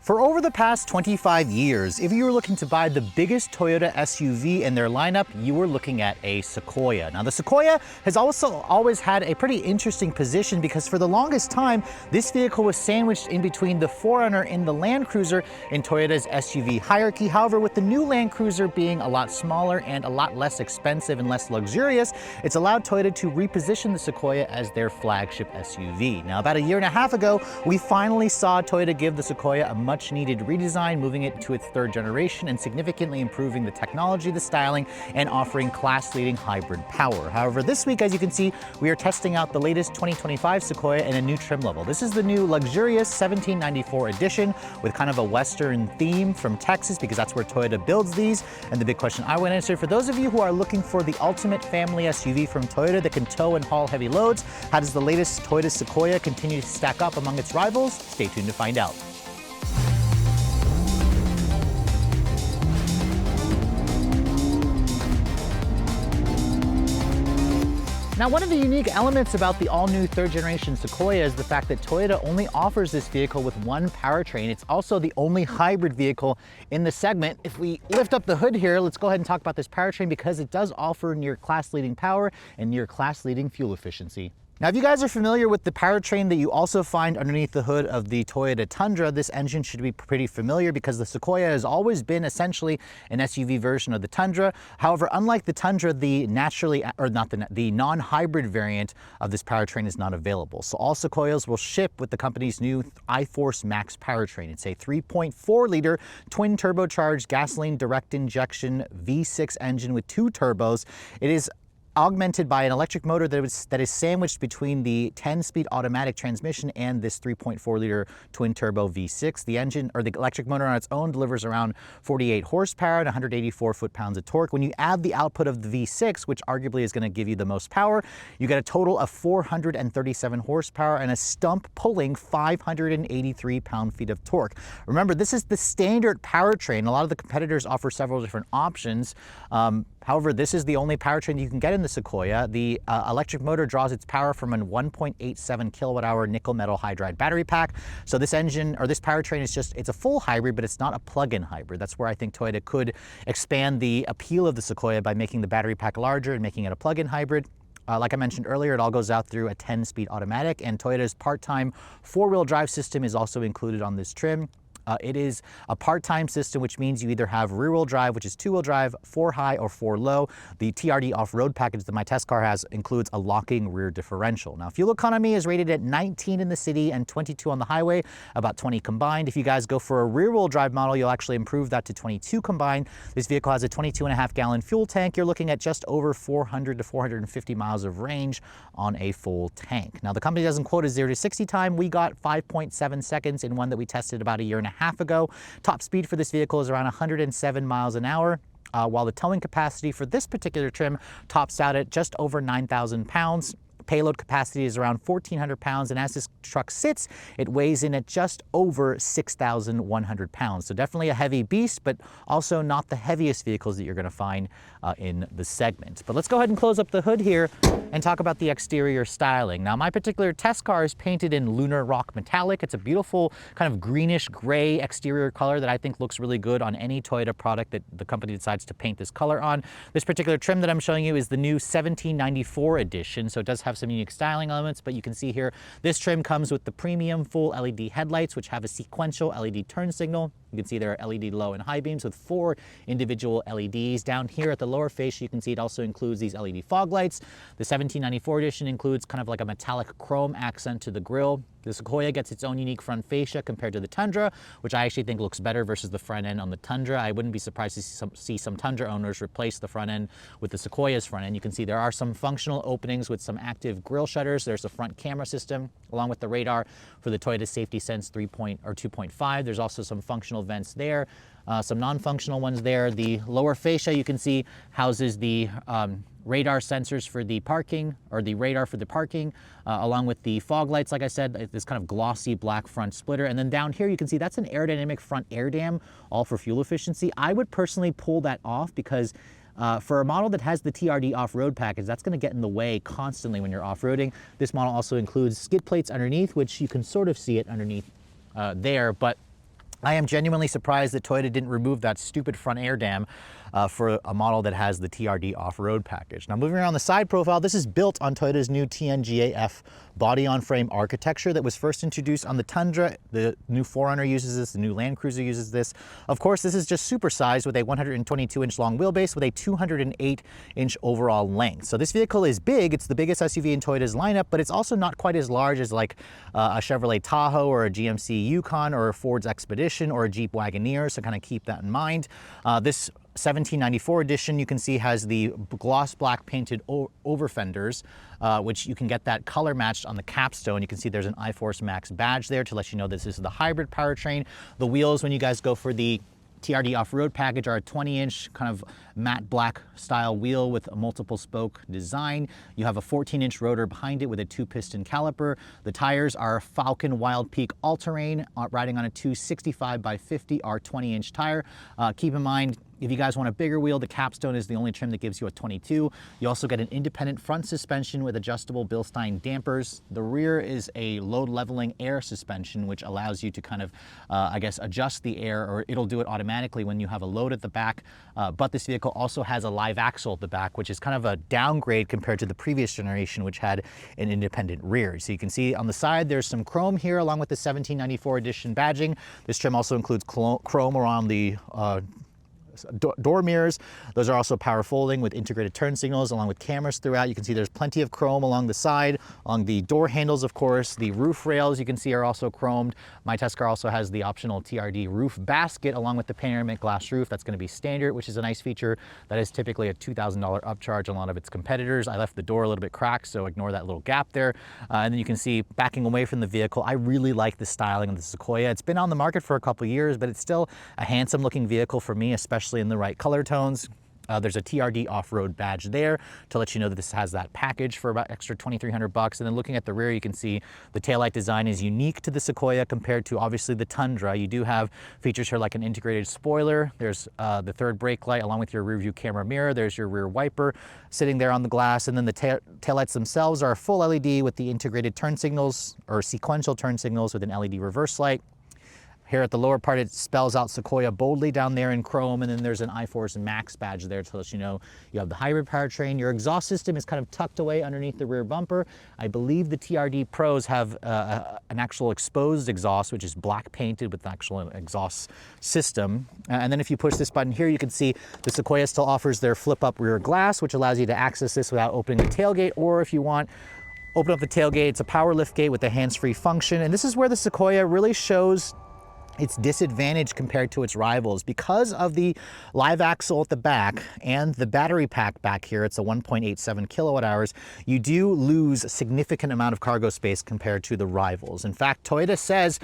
For over the past 25 years, if you were looking to buy the biggest Toyota SUV in their lineup, you were looking at a Sequoia. Now, the Sequoia has also always had a pretty interesting position because for the longest time, this vehicle was sandwiched in between the 4Runner and the Land Cruiser in Toyota's SUV hierarchy. However, with the new Land Cruiser being a lot smaller and a lot less expensive and less luxurious, it's allowed Toyota to reposition the Sequoia as their flagship SUV. Now, about a year and a half ago, we finally saw Toyota give the Sequoia a much needed redesign, moving it to its third generation and significantly improving the technology, the styling, and offering class-leading hybrid power. However, this week, as you can see, we are testing out the latest 2025 Sequoia in a new trim level. This is the new luxurious 1794 edition with kind of a Western theme from Texas because that's where Toyota builds these. And the big question I want to answer, for those of you who are looking for the ultimate family SUV from Toyota that can tow and haul heavy loads, how does the latest Toyota Sequoia continue to stack up among its rivals? Stay tuned to find out. Now, one of the unique elements about the all-new third-generation Sequoia is the fact that Toyota only offers this vehicle with one powertrain. It's also the only hybrid vehicle in the segment. If we lift up the hood here, let's go ahead and talk about this powertrain because it does offer near class-leading power and near class-leading fuel efficiency. Now, if you guys are familiar with the powertrain that you also find underneath the hood of the Toyota Tundra, this engine should be pretty familiar because the Sequoia has always been essentially an SUV version of the Tundra. However, unlike the Tundra, the non-hybrid variant of this powertrain is not available. So all Sequoias will ship with the company's new iForce Max powertrain. It's a 3.4-liter twin turbocharged gasoline direct injection V6 engine with 2 turbos. It is augmented by an electric motor that is sandwiched between the 10-speed automatic transmission and this 3.4-liter twin-turbo V6. The engine, or the electric motor on its own, delivers around 48 horsepower and 184 foot-pounds of torque. When you add the output of the V6, which arguably is going to give you the most power, you get a total of 437 horsepower and a stump-pulling 583 pound-feet of torque. Remember, this is the standard powertrain. A lot of the competitors offer several different options. However, this is the only powertrain you can get in the Sequoia. The electric motor draws its power from a 1.87 kilowatt-hour nickel metal hydride battery pack. So this engine, or this powertrain, it's a full hybrid, but it's not a plug-in hybrid. That's where I think Toyota could expand the appeal of the Sequoia by making the battery pack larger and making it a plug-in hybrid. Like I mentioned earlier, it all goes out through a 10-speed automatic, and Toyota's part-time 4-wheel drive system is also included on this trim. It is a part-time system, which means you either have rear-wheel drive, which is 2-wheel drive, 4-high or 4-low. The TRD off-road package that my test car has includes a locking rear differential. Now, fuel economy is rated at 19 in the city and 22 on the highway, about 20 combined. If you guys go for a rear-wheel drive model, you'll actually improve that to 22 combined. This vehicle has a 22.5-gallon fuel tank. You're looking at just over 400 to 450 miles of range on a full tank. Now, the company doesn't quote a 0 to 60 time. We got 5.7 seconds in one that we tested about a year and a half ago. Top speed for this vehicle is around 107 miles an hour, while the towing capacity for this particular trim tops out at just over 9,000 pounds. Payload capacity is around 1,400 pounds, and as this truck sits, it weighs in at just over 6,100 pounds. So definitely a heavy beast, but also not the heaviest vehicles that you're going to find in the segment. But let's go ahead and close up the hood here and talk about the exterior styling. Now, my particular test car is painted in Lunar Rock Metallic. It's a beautiful kind of greenish gray exterior color that I think looks really good on any Toyota product that the company decides to paint this color on. This particular trim that I'm showing you is the new 1794 edition, so it does have some unique styling elements, but you can see here, this trim comes with the premium full LED headlights, which have a sequential LED turn signal. You can see there are LED low and high beams with 4 individual LEDs. Down here at the lower face, you can see it also includes these LED fog lights. The 1794 edition includes kind of like a metallic chrome accent to the grille. The Sequoia gets its own unique front fascia compared to the Tundra, which I actually think looks better versus the front end on the Tundra. I wouldn't be surprised to see some Tundra owners replace the front end with the Sequoia's front end. You can see there are some functional openings with some active grille shutters. There's a front camera system along with the radar for the Toyota Safety Sense 2.5. There's also some functional vents there. Some non-functional ones there. The lower fascia, you can see, houses the radar sensors for the parking, or the radar for the parking, along with the fog lights, like I said, this kind of glossy black front splitter. And then down here, you can see that's an aerodynamic front air dam, all for fuel efficiency. I would personally pull that off because for a model that has the TRD off-road package, that's going to get in the way constantly when you're off-roading. This model also includes skid plates underneath, which you can sort of see it underneath there, but I am genuinely surprised that Toyota didn't remove that stupid front air dam for a model that has the TRD off-road package. Now moving around the side profile, this is built on Toyota's new TNGA-F body-on-frame architecture that was first introduced on the Tundra. The new 4Runner uses this, the new Land Cruiser uses this. Of course, this is just supersized with a 122-inch long wheelbase with a 208-inch overall length. So this vehicle is big. It's the biggest SUV in Toyota's lineup, but it's also not quite as large as like a Chevrolet Tahoe or a GMC Yukon or a Ford's Expedition or a Jeep Wagoneer, so kind of keep that in mind. This 1794 edition, you can see, has the gloss black painted over fenders, which you can get that color matched on the capstone. You can see there's an iForce Max badge there to let you know this is the hybrid powertrain. The wheels, when you guys go for the TRD off-road package, are a 20-inch kind of matte black style wheel with a multiple spoke design. You have a 14-inch rotor behind it with a 2-piston caliper. The tires are Falcon Wild Peak all-terrain, riding on a 265 by 50 R20-inch tire. Keep in mind, if you guys want a bigger wheel, the capstone is the only trim that gives you a 22. You also get an independent front suspension with adjustable Bilstein dampers. The rear is a load leveling air suspension, which allows you to kind of, I guess, adjust the air, or it'll do it automatically when you have a load at the back. But this vehicle also has a live axle at the back, which is kind of a downgrade compared to the previous generation, which had an independent rear. So you can see on the side, there's some chrome here along with the 1794 edition badging. This trim also includes chrome around the door mirrors. Those are also power folding with integrated turn signals along with cameras throughout. You can see there's plenty of chrome along the side, along the door handles, of course. The roof rails you can see are also chromed. My test car also has the optional TRD roof basket along with the panoramic glass roof. That's going to be standard, which is a nice feature. That is typically a $2,000 upcharge on a lot of its competitors. I left the door a little bit cracked, so ignore that little gap there. And then you can see backing away from the vehicle, I really like the styling of the Sequoia. It's been on the market for a couple years, but it's still a handsome looking vehicle for me, especially in the right color tones. There's a TRD off-road badge there to let you know that this has that package for about extra $2,300. And then looking at the rear, you can see the taillight design is unique to the Sequoia compared to obviously the Tundra. You do have features here like an integrated spoiler. There's the third brake light along with your rear view camera mirror. There's your rear wiper sitting there on the glass. And then the taillights themselves are full LED with the integrated turn signals or sequential turn signals with an LED reverse light. Here at the lower part, it spells out Sequoia boldly down there in chrome, and then there's an iForce Max badge there to let you know you have the hybrid powertrain. Your exhaust system is kind of tucked away underneath the rear bumper. I believe the TRD Pros have an actual exposed exhaust, which is black painted with the actual exhaust system. And then if you push this button here, you can see the Sequoia still offers their flip-up rear glass, which allows you to access this without opening the tailgate, or if you want, open up the tailgate. It's a power lift gate with a hands-free function. And this is where the Sequoia really shows its disadvantage compared to its rivals. Because of the live axle at the back and the battery pack back here, it's a 1.87 kilowatt hours, you do lose a significant amount of cargo space compared to the rivals. In fact, Toyota says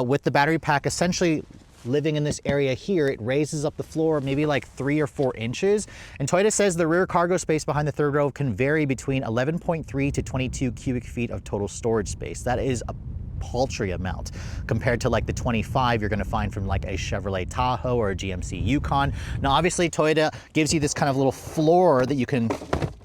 with the battery pack essentially living in this area here, it raises up the floor maybe like 3 or 4 inches. And Toyota says the rear cargo space behind the third row can vary between 11.3 to 22 cubic feet of total storage space. That is a paltry amount compared to like the 25 you're going to find from like a Chevrolet Tahoe or a GMC Yukon. Now obviously Toyota gives you this kind of little floor that you can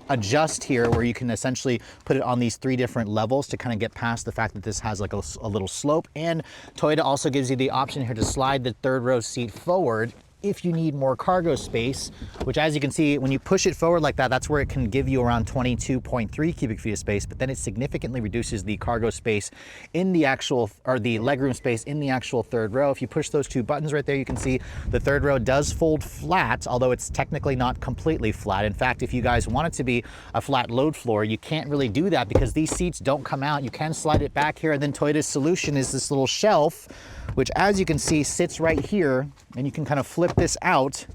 adjust here, where you can essentially put it on these 3 different levels to kind of get past the fact that this has like a little slope. And Toyota also gives you the option here to slide the third row seat forward if you need more cargo space, which as you can see, when you push it forward like that, that's where it can give you around 22.3 cubic feet of space, but then it significantly reduces the cargo space in the actual, or the legroom space in the actual third row. If you push those 2 buttons right there, you can see the third row does fold flat, although it's technically not completely flat. In fact, if you guys want it to be a flat load floor, you can't really do that because these seats don't come out. You can slide it back here, and then Toyota's solution is this little shelf, which as you can see sits right here, and you can kind of flip this out,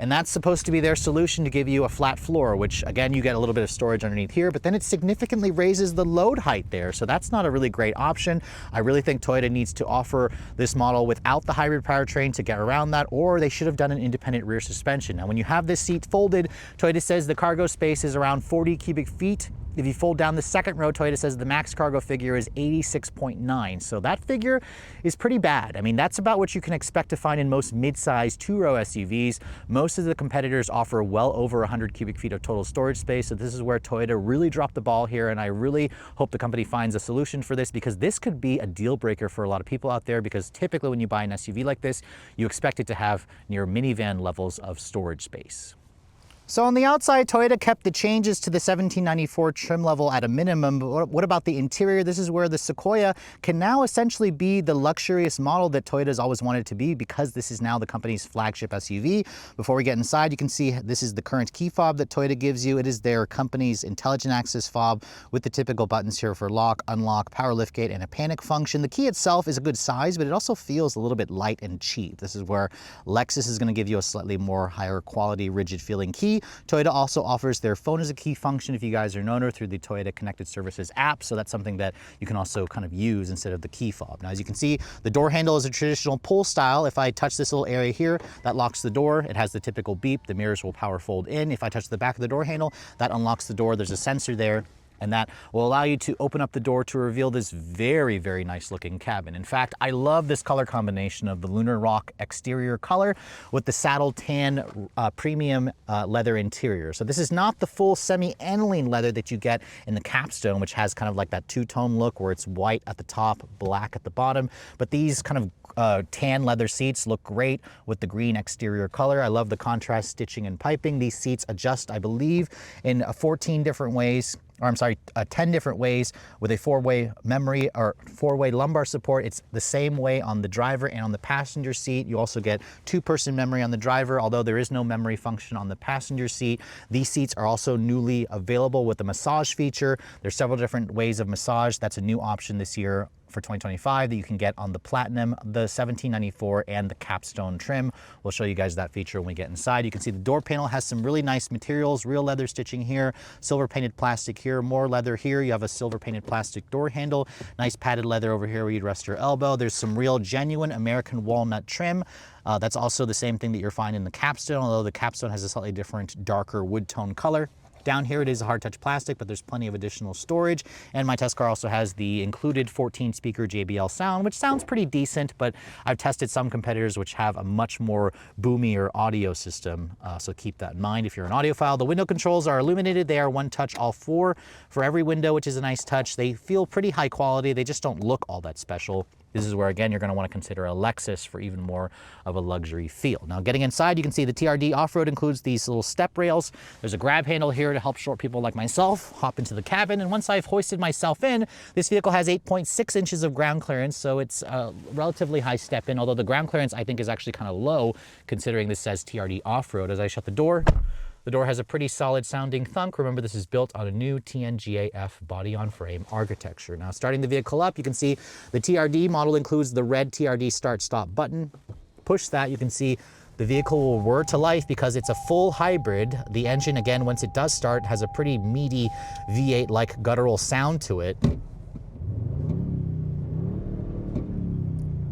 and that's supposed to be their solution to give you a flat floor, which again, you get a little bit of storage underneath here, but then it significantly raises the load height there. So that's not a really great option. I really think Toyota needs to offer this model without the hybrid powertrain to get around that, or they should have done an independent rear suspension. Now, when you have this seat folded, Toyota says the cargo space is around 40 cubic feet. If you fold down the second row, Toyota says the max cargo figure is 86.9. So that figure is pretty bad. I mean, that's about what you can expect to find in most mid-size two-row SUVs. Most of the competitors offer well over 100 cubic feet of total storage space. So this is where Toyota really dropped the ball here. And I really hope the company finds a solution for this, because this could be a deal breaker for a lot of people out there, because typically when you buy an SUV like this, you expect it to have near minivan levels of storage space. So on the outside, Toyota kept the changes to the 1794 trim level at a minimum, but what about the interior? This is where the Sequoia can now essentially be the luxurious model that Toyota's always wanted to be, because this is now the company's flagship SUV. Before we get inside, you can see this is the current key fob that Toyota gives you. It is their company's intelligent access fob with the typical buttons here for lock, unlock, power liftgate, and a panic function. The key itself is a good size, but it also feels a little bit light and cheap. This is where Lexus is going to give you a slightly more higher quality, rigid feeling key. Toyota also offers their phone as a key function if you guys are an owner through the Toyota Connected Services app. So that's something that you can also kind of use instead of the key fob. Now, as you can see, the door handle is a traditional pull style. If I touch this little area here, that locks the door. It has the typical beep. The mirrors will power fold in. If I touch the back of the door handle, that unlocks the door. There's a sensor there, and that will allow you to open up the door to reveal this very, very nice looking cabin. In fact, I love this color combination of the Lunar Rock exterior color with the saddle tan premium leather interior. So this is not the full semi-aniline leather that you get in the Capstone, which has kind of like that two-tone look where it's white at the top, black at the bottom. But these kind of tan leather seats look great with the green exterior color. I love the contrast stitching and piping. These seats adjust, I believe, in 14 different ways. Or I'm sorry, 10 different ways with a four-way memory or four-way lumbar support. It's the same way on the driver and on the passenger seat. You also get two-person memory on the driver, although there is no memory function on the passenger seat. These seats are also newly available with the massage feature. There's several different ways of massage. That's a new option this year for 2025 that you can get on the Platinum, the 1794, and the Capstone trim. We'll show you guys that feature when we get inside. You can see the door panel has some really nice materials, real leather stitching here, silver painted plastic here, more leather here. You have a silver painted plastic door handle, nice padded leather over here where you'd rest your elbow. There's some real genuine American walnut trim. That's also the same thing that you're finding in the Capstone, although the Capstone has a slightly different, darker wood tone color. Down here it is a hard touch plastic, but there's plenty of additional storage. And my test car also has the included 14 speaker JBL sound, which sounds pretty decent, but I've tested some competitors which have a much more boomier audio system. So keep that in mind if you're an audiophile. The window controls are illuminated. They are one touch, all four for every window, which is a nice touch. They feel pretty high quality. They just don't look all that special. This is where, again, you're going to want to consider a Lexus for even more of a luxury feel. Now, getting inside, you can see the TRD off-road includes these little step rails. There's a grab handle here to help short people like myself hop into the cabin. And once I've hoisted myself in, this vehicle has 8.6 inches of ground clearance, so it's a relatively high step in, although the ground clearance, I think, is actually kind of low, considering this says TRD off-road. As I shut the door has a pretty solid sounding thunk. Remember, this is built on a new TNGA-F body-on-frame architecture. Now, starting the vehicle up, you can see the TRD model includes the red TRD start-stop button. Push that, you can see the vehicle will whir to life because it's a full hybrid. The engine, again, once it does start, has a pretty meaty V8-like guttural sound to it.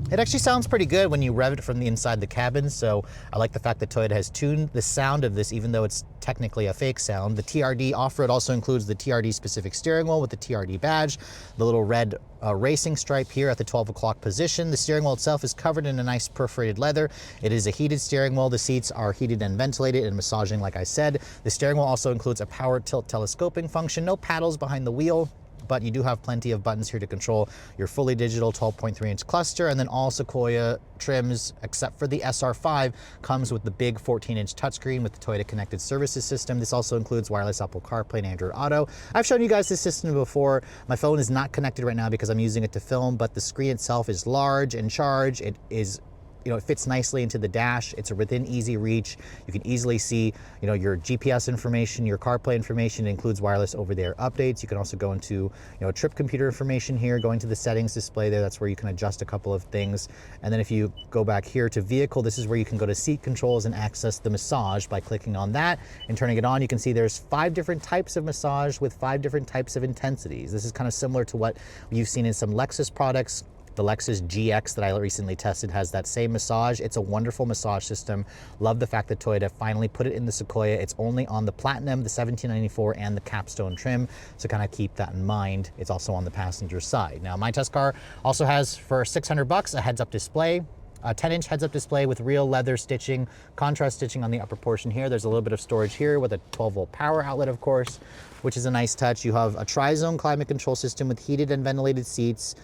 It actually sounds pretty good when you rev it from the inside the cabin, so I like the fact that Toyota has tuned the sound of this, even though it's technically a fake sound. The TRD off-road also includes the TRD specific steering wheel with the TRD badge, the little red racing stripe here at the 12 o'clock position. The steering wheel itself is covered in a nice perforated leather. It is a heated steering wheel. The seats are heated and ventilated and massaging, like I said. The steering wheel also includes a power tilt telescoping function, no paddles behind the wheel, but you do have plenty of buttons here to control your fully digital 12.3-inch cluster, and then all Sequoia trims, except for the SR5, comes with the big 14-inch touchscreen with the Toyota Connected Services system. This also includes wireless Apple CarPlay and Android Auto. I've shown you guys this system before. My phone is not connected right now because I'm using it to film, but the screen itself is large and charged. It is, it fits nicely into the dash. It's within easy reach. You can easily see, your GPS information, your CarPlay information. It includes wireless over-the-air updates. You can also go into, trip computer information here, going to the settings display there. That's where you can adjust a couple of things. And then if you go back here to vehicle, this is where you can go to seat controls and access the massage by clicking on that and turning it on. You can see there's 5 different types of massage with 5 different types of intensities. This is kind of similar to what you've seen in some Lexus products. The Lexus GX that I recently tested has that same massage. It's a wonderful massage system. Love the fact that Toyota finally put it in the Sequoia. It's only on the Platinum, the 1794, and the Capstone trim, so kind of keep that in mind. It's also on the passenger side. Now, my test car also has, for $600, a heads-up display. A 10-inch heads-up display with real leather stitching, contrast stitching on the upper portion here. There's a little bit of storage here with a 12-volt power outlet, of course, which is a nice touch. You have a tri-zone climate control system with heated and ventilated seats.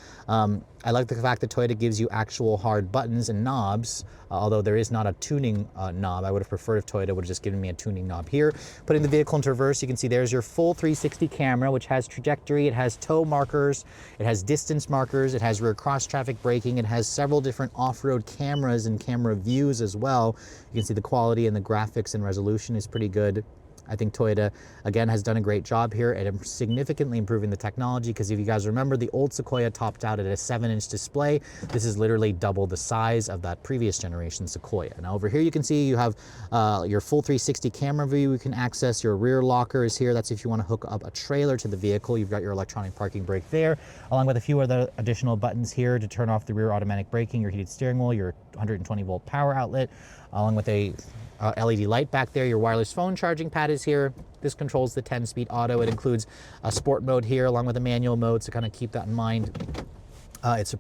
I like the fact that Toyota gives you actual hard buttons and knobs, although there is not a tuning knob. I would have preferred if Toyota would have just given me a tuning knob here. Putting the vehicle into reverse, you can see there's your full 360 camera, which has trajectory, it has tow markers, it has distance markers, it has rear cross traffic braking, it has several different off-road cameras and camera views as well. You can see the quality and the graphics and resolution is pretty good. I think Toyota, again, has done a great job here at significantly improving the technology, because if you guys remember, the old Sequoia topped out at a 7-inch display. This is literally double the size of that previous generation Sequoia. Now over here you can see you have your full 360 camera view. You can access your rear locker is here. That's if you want to hook up a trailer to the vehicle. You've got your electronic parking brake there, along with a few other additional buttons here to turn off the rear automatic braking, your heated steering wheel, your 120-volt power outlet, along with a LED light back there. Your wireless phone charging pad is here. This controls the 10-speed auto. It includes a sport mode here along with a manual mode, so kind of keep that in mind. It's a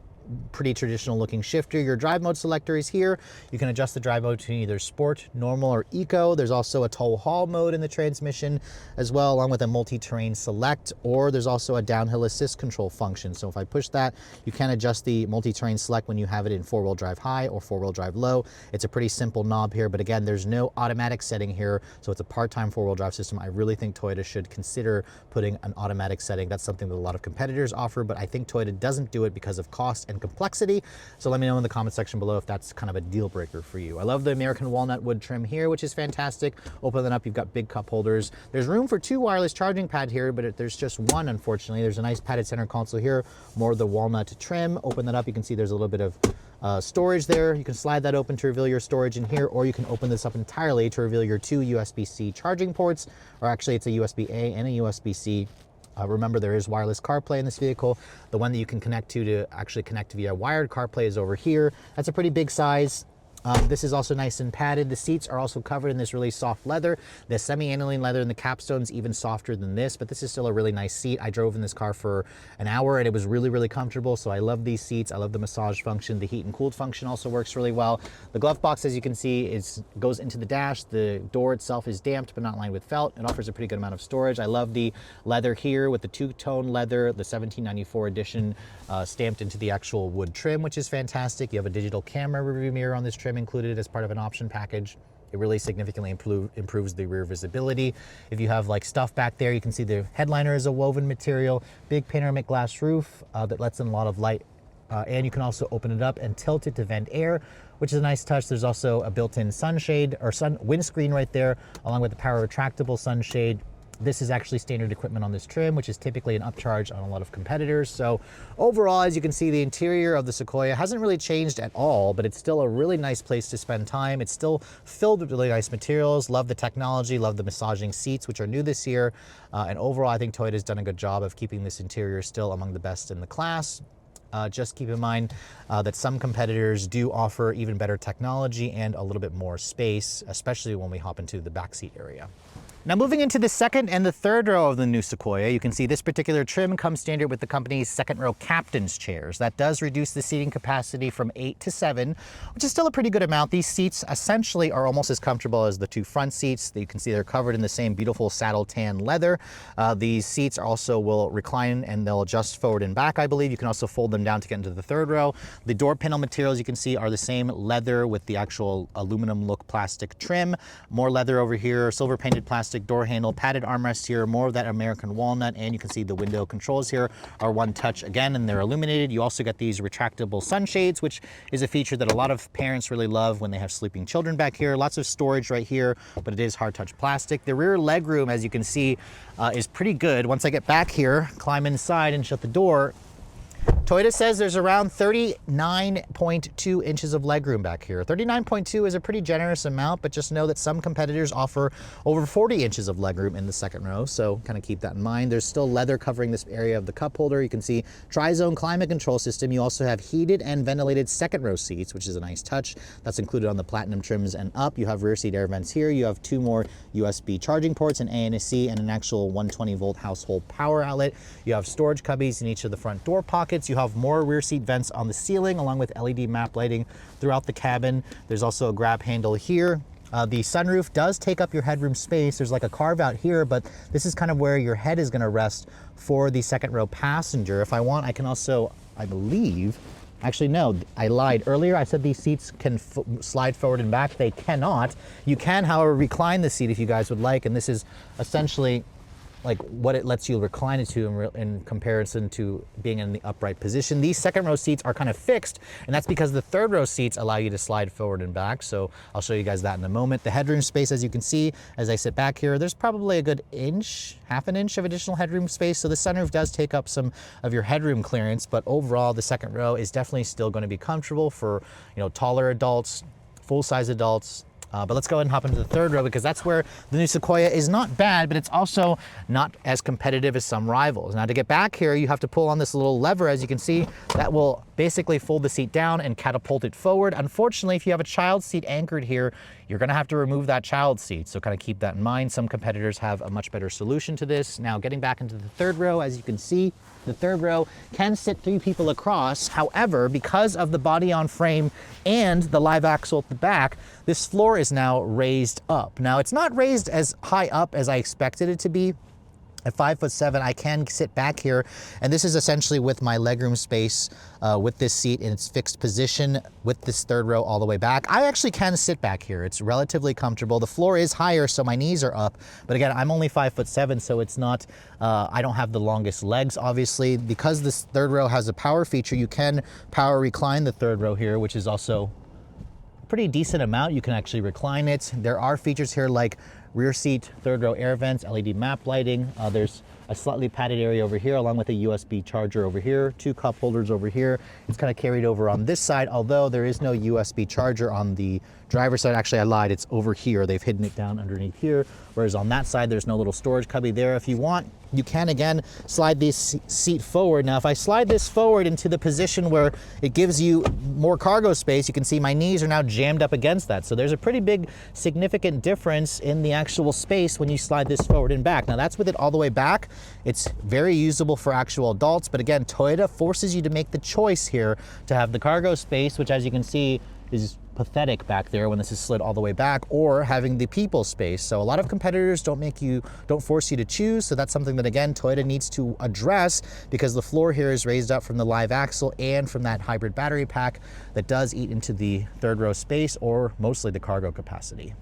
pretty traditional looking shifter. Your drive mode selector is here. You can adjust the drive mode to either sport, normal, or eco. There's also a tow haul mode in the transmission as well, along with a multi-terrain select, or there's also a downhill assist control function. So if I push that, you can adjust the multi-terrain select when you have it in 4-wheel drive high or 4-wheel drive low. It's a pretty simple knob here, but again, there's no automatic setting here, so it's a part-time 4-wheel drive system. I really think Toyota should consider putting an automatic setting. That's something that a lot of competitors offer, but I think Toyota doesn't do it because of cost and complexity. So let me know in the comment section below if that's kind of a deal breaker for you. I love the American walnut wood trim here, which is fantastic. Open that up, you've got big cup holders. There's room for 2 wireless charging pads here, but there's just one, unfortunately. There's a nice padded center console here, more of the walnut trim. Open that up, you can see there's a little bit of storage there. You can slide that open to reveal your storage in here, or you can open this up entirely to reveal your 2 USB-C charging ports, or actually it's a USB-A and a USB-C. Remember, there is wireless CarPlay in this vehicle. The one that you can connect to actually connect via wired CarPlay is over here. That's a pretty big size. This is also nice and padded. The seats are also covered in this really soft leather. The semi-aniline leather in the Capstone's even softer than this, but this is still a really nice seat. I drove in this car for an hour and it was really, really comfortable. So I love these seats. I love the massage function. The heat and cooled function also works really well. The glove box, as you can see, goes into the dash. The door itself is damped but not lined with felt. It offers a pretty good amount of storage. I love the leather here with the 2-tone leather, the 1794 edition stamped into the actual wood trim, which is fantastic. You have a digital camera rearview mirror on this trim included as part of an option package. It really significantly improves the rear visibility. If you have like stuff back there, you can see the headliner is a woven material, big panoramic glass roof that lets in a lot of light, and you can also open it up and tilt it to vent air, which is a nice touch. There's also a built-in sunshade or windscreen right there, along with the power retractable sunshade. This is actually standard equipment on this trim, which is typically an upcharge on a lot of competitors. So overall, as you can see, the interior of the Sequoia hasn't really changed at all, but it's still a really nice place to spend time. It's still filled with really nice materials. Love the technology, love the massaging seats, which are new this year. And overall, I think Toyota's done a good job of keeping this interior still among the best in the class. Just keep in mind that some competitors do offer even better technology and a little bit more space, especially when we hop into the backseat area. Now moving into the second and the third row of the new Sequoia, you can see this particular trim comes standard with the company's second row captain's chairs. That does reduce the seating capacity from 8 to 7, which is still a pretty good amount. These seats essentially are almost as comfortable as the 2 front seats. You can see they're covered in the same beautiful saddle tan leather. These seats also will recline and they'll adjust forward and back, I believe. You can also fold them down to get into the third row. The door panel materials you can see are the same leather with the actual aluminum look plastic trim. More leather over here, silver painted plastic door handle, padded armrests here, more of that American walnut, and you can see the window controls here are one touch again, and they're illuminated. You also get these retractable sunshades, which is a feature that a lot of parents really love when they have sleeping children back here. Lots of storage right here, but it is hard touch plastic. The rear leg room, as you can see, is pretty good. Once I get back here, climb inside and shut the door, Toyota says there's around 39.2 inches of legroom back here. 39.2 is a pretty generous amount, but just know that some competitors offer over 40 inches of legroom in the second row, so kind of keep that in mind. There's still leather covering this area of the cup holder. You can see tri-zone climate control system. You also have heated and ventilated second row seats, which is a nice touch. That's included on the Platinum trims and up. You have rear seat air vents here. You have 2 more USB charging ports, an A and a C, and an actual 120 volt household power outlet. You have storage cubbies in each of the front door pockets. You have more rear seat vents on the ceiling along with LED map lighting throughout the cabin. There's also a grab handle here. The sunroof does take up your headroom space. There's like a carve out here, but this is kind of where your head is going to rest for the second row passenger. If I want, I can also, I believe, actually no, I lied. Earlier I said these seats can slide forward and back. They cannot. You can, however, recline the seat if you guys would like, and this is essentially like what it lets you recline it to in comparison to being in the upright position. These second row seats are kind of fixed, and that's because the third row seats allow you to slide forward and back. So I'll show you guys that in a moment. The headroom space, as you can see, as I sit back here, there's probably a good inch, half an inch of additional headroom space. So the sunroof does take up some of your headroom clearance, but overall the second row is definitely still going to be comfortable for, you know, taller adults, full-size adults. But let's go ahead and hop into the third row, because that's where the new Sequoia is not bad, but it's also not as competitive as some rivals. Now to get back here, you have to pull on this little lever, as you can see, that will basically fold the seat down and catapult it forward. Unfortunately, if you have a child seat anchored here, you're gonna have to remove that child seat. So kind of keep that in mind. Some competitors have a much better solution to this. Now getting back into the third row, as you can see, the third row can sit 3 people across. However, because of the body on frame and the live axle at the back, this floor is now raised up. Now it's not raised as high up as I expected it to be. At 5'7", I can sit back here, and this is essentially with my legroom space with this seat in its fixed position with this third row all the way back. I actually can sit back here. It's relatively comfortable. The floor is higher, so my knees are up, but again, I'm only 5'7", so it's not, I don't have the longest legs, obviously. Because this third row has a power feature, you can power recline the third row here, which is also a pretty decent amount. You can actually recline it. There are features here like rear seat, third row air vents, LED map lighting. There's a slightly padded area over here along with a USB charger over here, 2 cup holders over here. It's kind of carried over on this side, although there is no USB charger on the driver's side. Actually, I lied, it's over here. They've hidden it down underneath here, whereas on that side, there's no little storage cubby there. If you want, you can again slide this seat forward. Now, if I slide this forward into the position where it gives you more cargo space, you can see my knees are now jammed up against that. So there's a pretty big significant difference in the actual space when you slide this forward and back. Now that's with it all the way back. It's very usable for actual adults, but again, Toyota forces you to make the choice here to have the cargo space, which as you can see is pathetic back there when this is slid all the way back, or having the people space. So a lot of competitors don't force you to choose. So that's something that again, Toyota needs to address, because the floor here is raised up from the live axle and from that hybrid battery pack that does eat into the third row space, or mostly the cargo capacity.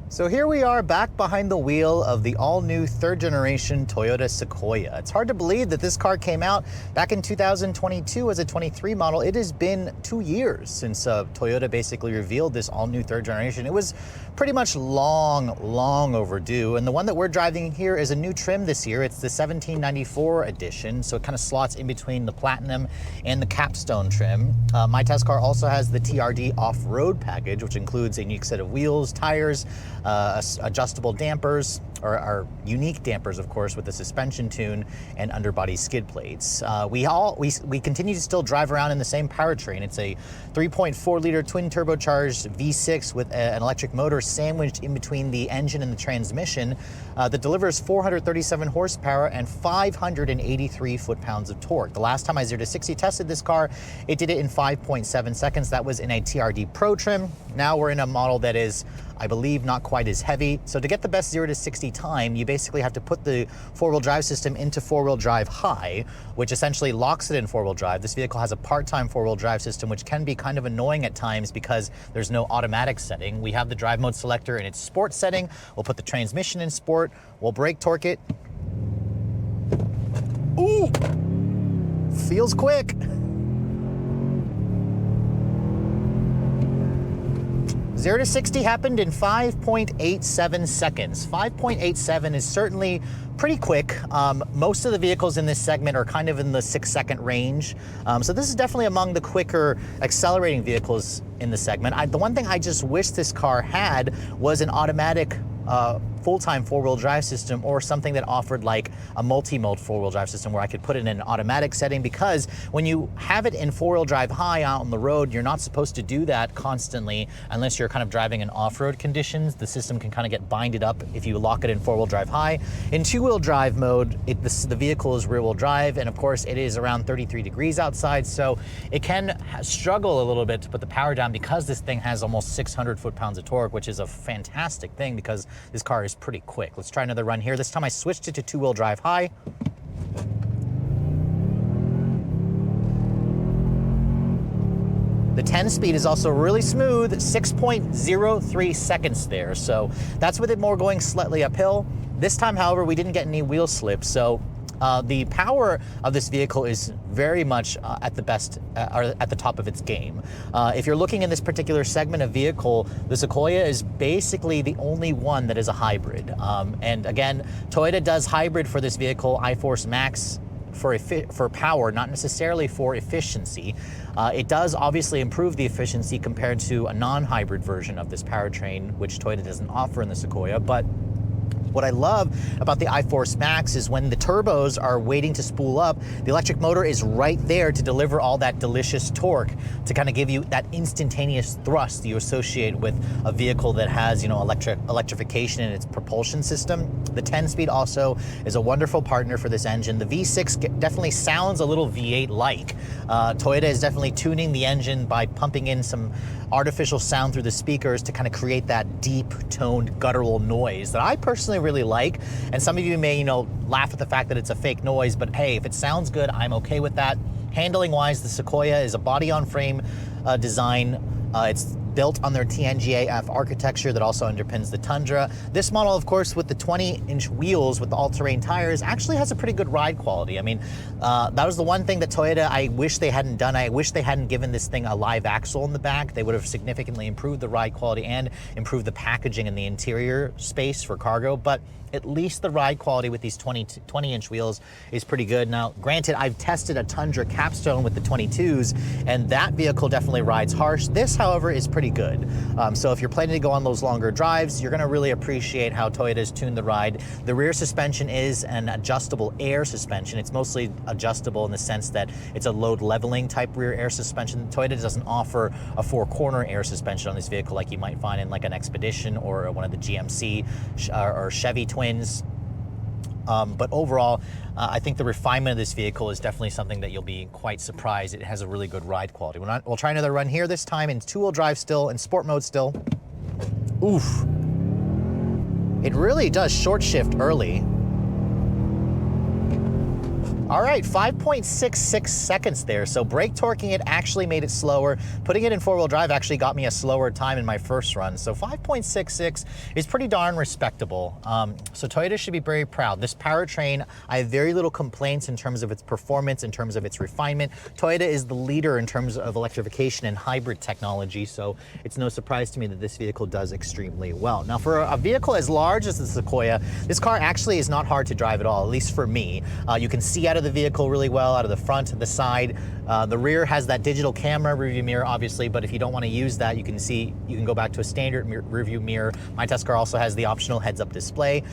So here we are back behind the wheel of the all-new third-generation Toyota Sequoia. It's hard to believe that this car came out back in 2022 as a 23 model. It has been 2 years since Toyota basically revealed this all-new third generation. It was pretty much long overdue, and the one that we're driving here is a new trim this year. It's the 1794 edition, so it kind of slots in between the Platinum and the Capstone trim. My test car also has the TRD off-road package, which includes a unique set of wheels, tires, adjustable dampers, or unique dampers, of course, with the suspension tune and underbody skid plates. We continue to still drive around in the same powertrain. It's a 3.4 liter twin turbocharged V6 with an electric motor sandwiched in between the engine and the transmission that delivers 437 horsepower and 583 foot-pounds of torque. The last time I 0 to 60 tested this car, it did it in 5.7 seconds. That was in a TRD Pro trim. Now we're in a model that is, I believe, not quite as heavy. So to get the best 0 to 60 time, you basically have to put the four-wheel drive system into four-wheel drive high, which essentially locks it in four-wheel drive. This vehicle has a part-time four-wheel drive system, which can be kind of annoying at times because there's no automatic setting. We have the drive mode selector in its sport setting. We'll put the transmission in sport. We'll brake torque it. Ooh, feels quick. 0 to 60 happened in 5.87 seconds. 5.87 is certainly pretty quick. Most of the vehicles in this segment are kind of in the 6-second range. So this is definitely among the quicker accelerating vehicles in the segment. The one thing I just wish this car had was an automatic full-time four-wheel drive system, or something that offered like a multi-mode four-wheel drive system where I could put it in an automatic setting, because when you have it in four-wheel drive high out on the road, you're not supposed to do that constantly unless you're kind of driving in off-road conditions. The system can kind of get binded up if you lock it in four-wheel drive high. In two-wheel drive mode, the vehicle is rear-wheel drive, and of course it is around 33 degrees outside, so it can struggle a little bit to put the power down, because this thing has almost 600 foot-pounds of torque, which is a fantastic thing because this car is pretty quick. Let's try another run here. This time I switched it to two-wheel drive high. The 10 speed is also really smooth, 6.03 seconds there. So that's with it more going slightly uphill. This time, however, we didn't get any wheel slip. So the power of this vehicle is very much at the top of its game. If you're looking in this particular segment of vehicle, the Sequoia is basically the only one that is a hybrid. And again, Toyota does hybrid for this vehicle, iForce Max, for power, not necessarily for efficiency. It does obviously improve the efficiency compared to a non-hybrid version of this powertrain, which Toyota doesn't offer in the Sequoia. But what I love about the iForce Max is when the turbos are waiting to spool up, the electric motor is right there to deliver all that delicious torque to kind of give you that instantaneous thrust you associate with a vehicle that has, you know, electrification in its propulsion system. The 10-speed also is a wonderful partner for this engine. The V6 definitely sounds a little V8-like. Toyota is definitely tuning the engine by pumping in some artificial sound through the speakers to kind of create that deep toned guttural noise that I personally really like. And some of you may, you know, laugh at the fact that it's a fake noise, but hey, if it sounds good, I'm okay with that. Handling wise, the Sequoia is a body on frame design. It's built on their TNGA-F architecture that also underpins the Tundra. This model, of course, with the 20-inch wheels with the all-terrain tires, actually has a pretty good ride quality. I mean, that was the one thing that Toyota, I wish they hadn't done. I wish they hadn't given this thing a live axle in the back. They would have significantly improved the ride quality and improved the packaging in the interior space for cargo. But at least the ride quality with these 20-inch wheels is pretty good. Now, granted, I've tested a Tundra Capstone with the 22s, and that vehicle definitely rides harsh. This, however, is pretty good. So if you're planning to go on those longer drives, you're gonna really appreciate how Toyota's tuned the ride. The rear suspension is an adjustable air suspension. It's mostly adjustable in the sense that it's a load leveling type rear air suspension. Toyota doesn't offer a four-corner air suspension on this vehicle like you might find in like an Expedition or one of the GMC or Chevy twins. But overall, I think the refinement of this vehicle is definitely something that you'll be quite surprised. It has a really good ride quality. We'll try another run here, this time in two-wheel drive still, in sport mode still. Oof. It really does short shift early. All right, 5.66 seconds there. So brake torquing it actually made it slower. Putting it in four-wheel drive actually got me a slower time in my first run. So 5.66 is pretty darn respectable. So Toyota should be very proud. This powertrain, I have very little complaints in terms of its performance, in terms of its refinement. Toyota is the leader in terms of electrification and hybrid technology. So it's no surprise to me that this vehicle does extremely well. Now, for a vehicle as large as the Sequoia, this car actually is not hard to drive at all, at least for me. You can see out of the vehicle really well, out of the front, the side. The rear has that digital camera rearview mirror, obviously, but if you don't want to use that, you can go back to a standard rearview mirror. My test car also has the optional heads-up display.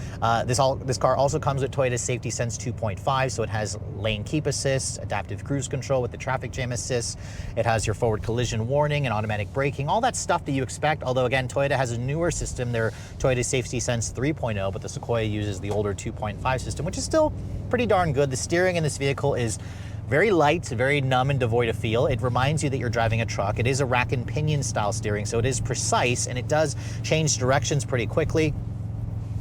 This car also comes with Toyota's Safety Sense 2.5, so it has lane keep assist, adaptive cruise control with the traffic jam assist. It has your forward collision warning and automatic braking, all that stuff that you expect. Although again, Toyota has a newer system, their Toyota Safety Sense 3.0, but the Sequoia uses the older 2.5 system, which is still pretty darn good. The steering in this vehicle is very light, very numb and devoid of feel. It reminds you that you're driving a truck. It is a rack and pinion style steering, so it is precise and it does change directions pretty quickly.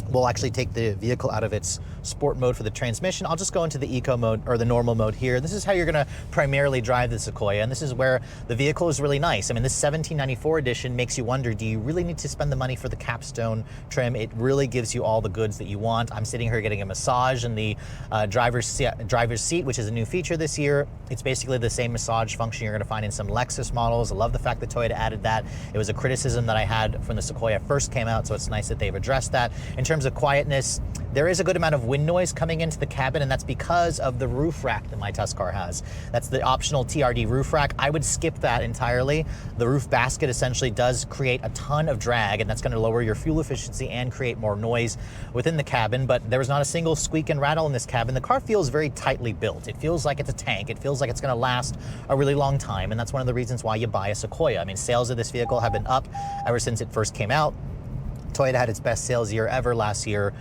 We'll actually take the vehicle out of its sport mode for the transmission. I'll just go into the eco mode or the normal mode here. This is how you're gonna primarily drive the Sequoia, and this is where the vehicle is really nice. I mean, this 1794 edition makes you wonder, do you really need to spend the money for the capstone trim? It really gives you all the goods that you want. I'm sitting here getting a massage in the driver's seat, which is a new feature this year. It's basically the same massage function you're gonna find in some Lexus models. I love the fact that Toyota added that. It was a criticism that I had when the Sequoia first came out, so it's nice that they've addressed that. In terms of quietness, there is a good amount of wind noise coming into the cabin, and that's because of the roof rack that my Tuscar has. That's the optional TRD roof rack. I would skip that entirely. The roof basket essentially does create a ton of drag, and that's going to lower your fuel efficiency and create more noise within the cabin, but there was not a single squeak and rattle in this cabin. The car feels very tightly built. It feels like it's a tank. It feels like it's going to last a really long time, and that's one of the reasons why you buy a Sequoia. I mean, sales of this vehicle have been up ever since it first came out. Toyota had its best sales year ever last year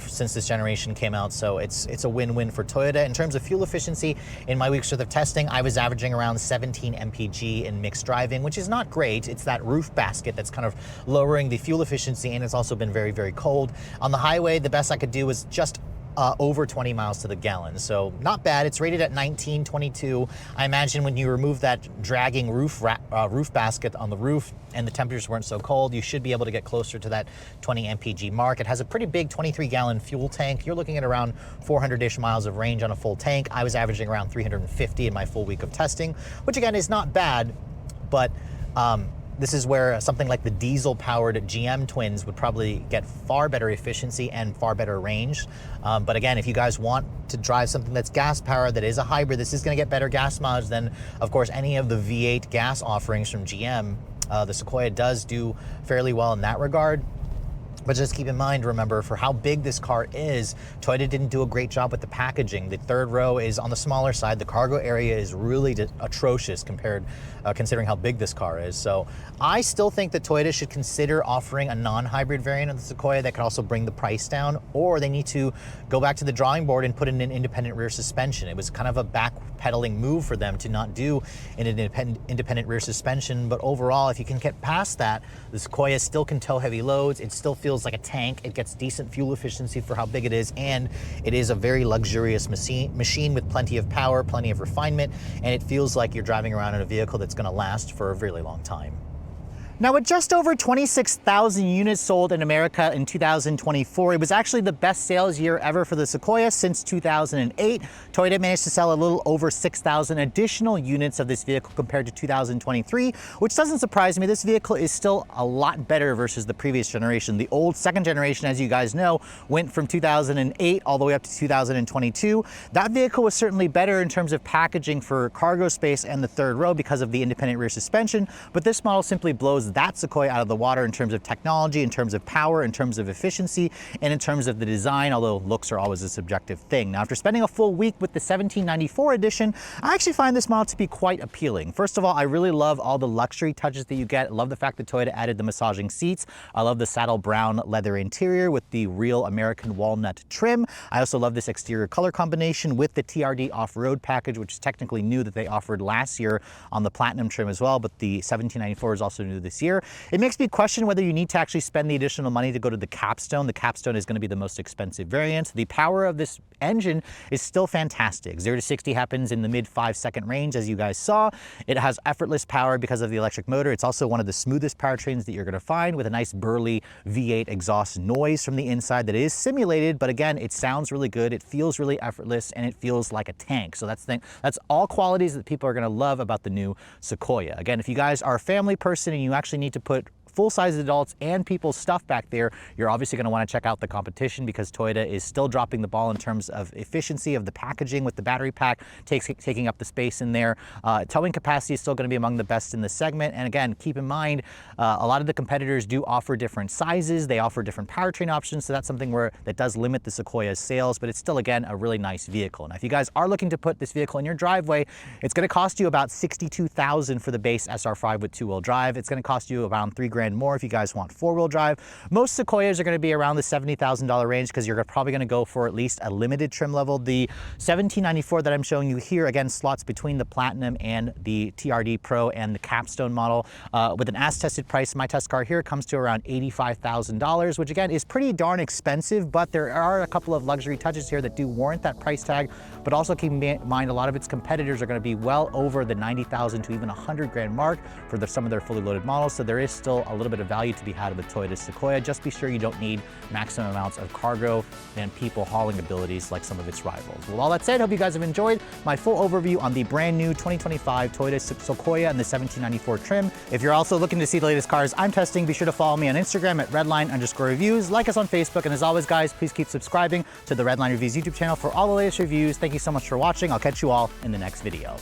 since this generation came out, so it's a win-win for Toyota. In terms of fuel efficiency, in my week's worth of testing, I was averaging around 17 mpg in mixed driving, which is not great. It's that roof basket that's kind of lowering the fuel efficiency, and it's also been very, very cold. On the highway, the best I could do was just over 20 miles to the gallon, so not bad. It's rated at 1922. I imagine when you remove that dragging roof basket on the roof and the temperatures weren't so cold, you should be able to get closer to that 20 mpg mark. It has a pretty big 23-gallon fuel tank. You're looking at around 400-ish miles of range on a full tank. I was averaging around 350 in my full week of testing, which again is not bad, but this is where something like the diesel-powered GM twins would probably get far better efficiency and far better range. But again, if you guys want to drive something that's gas-powered, that is a hybrid, this is going to get better gas mileage than, of course, any of the V8 gas offerings from GM. The Sequoia does do fairly well in that regard. But just keep in mind, remember, for how big this car is, Toyota didn't do a great job with the packaging. The third row is on the smaller side. The cargo area is really atrocious considering how big this car is. So I still think that Toyota should consider offering a non-hybrid variant of the Sequoia that could also bring the price down, or they need to go back to the drawing board and put in an independent rear suspension. It was kind of a backpedaling move for them to not do an independent rear suspension, but overall, if you can get past that, the Sequoia still can tow heavy loads. It still feels like a tank. It gets decent fuel efficiency for how big it is, and it is a very luxurious machine with plenty of power, plenty of refinement, and it feels like you're driving around in a vehicle that's going to last for a really long time. Now, with just over 26,000 units sold in America in 2024, it was actually the best sales year ever for the Sequoia since 2008. Toyota managed to sell a little over 6,000 additional units of this vehicle compared to 2023, which doesn't surprise me. This vehicle is still a lot better versus the previous generation. The old second generation, as you guys know, went from 2008 all the way up to 2022. That vehicle was certainly better in terms of packaging for cargo space and the third row because of the independent rear suspension, but this model simply blows that Sequoia out of the water in terms of technology, in terms of power, in terms of efficiency, and in terms of the design, although looks are always a subjective thing. Now, after spending a full week with the 1794 edition, I actually find this model to be quite appealing. First of all, I really love all the luxury touches that you get. I love the fact that Toyota added the massaging seats. I love the saddle brown leather interior with the real American walnut trim. I also love this exterior color combination with the TRD off-road package, which is technically new that they offered last year on the Platinum trim as well, but the 1794 is also new this year. It makes me question whether you need to actually spend the additional money to go to the capstone. The capstone is going to be the most expensive variant. The power of this engine is still fantastic. 0 to 60 happens in the mid 5-second range, as you guys saw. It has effortless power because of the electric motor. It's also one of the smoothest powertrains that you're going to find, with a nice burly V8 exhaust noise from the inside that is simulated, but again, it sounds really good. It feels really effortless, and it feels like a tank. So that's all qualities that people are going to love about the new Sequoia. Again, if you guys are a family person and you actually need to put full-size adults and people's stuff back there, you're obviously going to want to check out the competition, because Toyota is still dropping the ball in terms of efficiency of the packaging, with the battery pack taking up the space in there. Towing capacity is still going to be among the best in the segment. And again, keep in mind, a lot of the competitors do offer different sizes. They offer different powertrain options, so that's something that does limit the Sequoia's sales, but it's still, again, a really nice vehicle. Now, if you guys are looking to put this vehicle in your driveway, it's going to cost you about $62,000 for the base SR5 with two-wheel drive. It's going to cost you around $3,000 grand more if you guys want four-wheel drive. Most Sequoias are going to be around the $70,000 range because you're probably going to go for at least a limited trim level. The 1794 that I'm showing you here, again, slots between the Platinum and the TRD Pro and the Capstone model. With an as-tested price, my test car here comes to around $85,000, which again is pretty darn expensive, but there are a couple of luxury touches here that do warrant that price tag. But also keep in mind, a lot of its competitors are going to be well over the 90,000 to even 100 grand mark for some of their fully loaded models. So there is still a little bit of value to be had with Toyota Sequoia. Just be sure you don't need maximum amounts of cargo and people hauling abilities like some of its rivals. Well, all that said, hope you guys have enjoyed my full overview on the brand new 2025 Toyota Sequoia and the 1794 trim. If you're also looking to see the latest cars I'm testing, be sure to follow me on Instagram at redline_reviews. Like us on Facebook, and as always, guys, please keep subscribing to the Redline Reviews YouTube channel for all the latest reviews. Thank you so much for watching. I'll catch you all in the next video.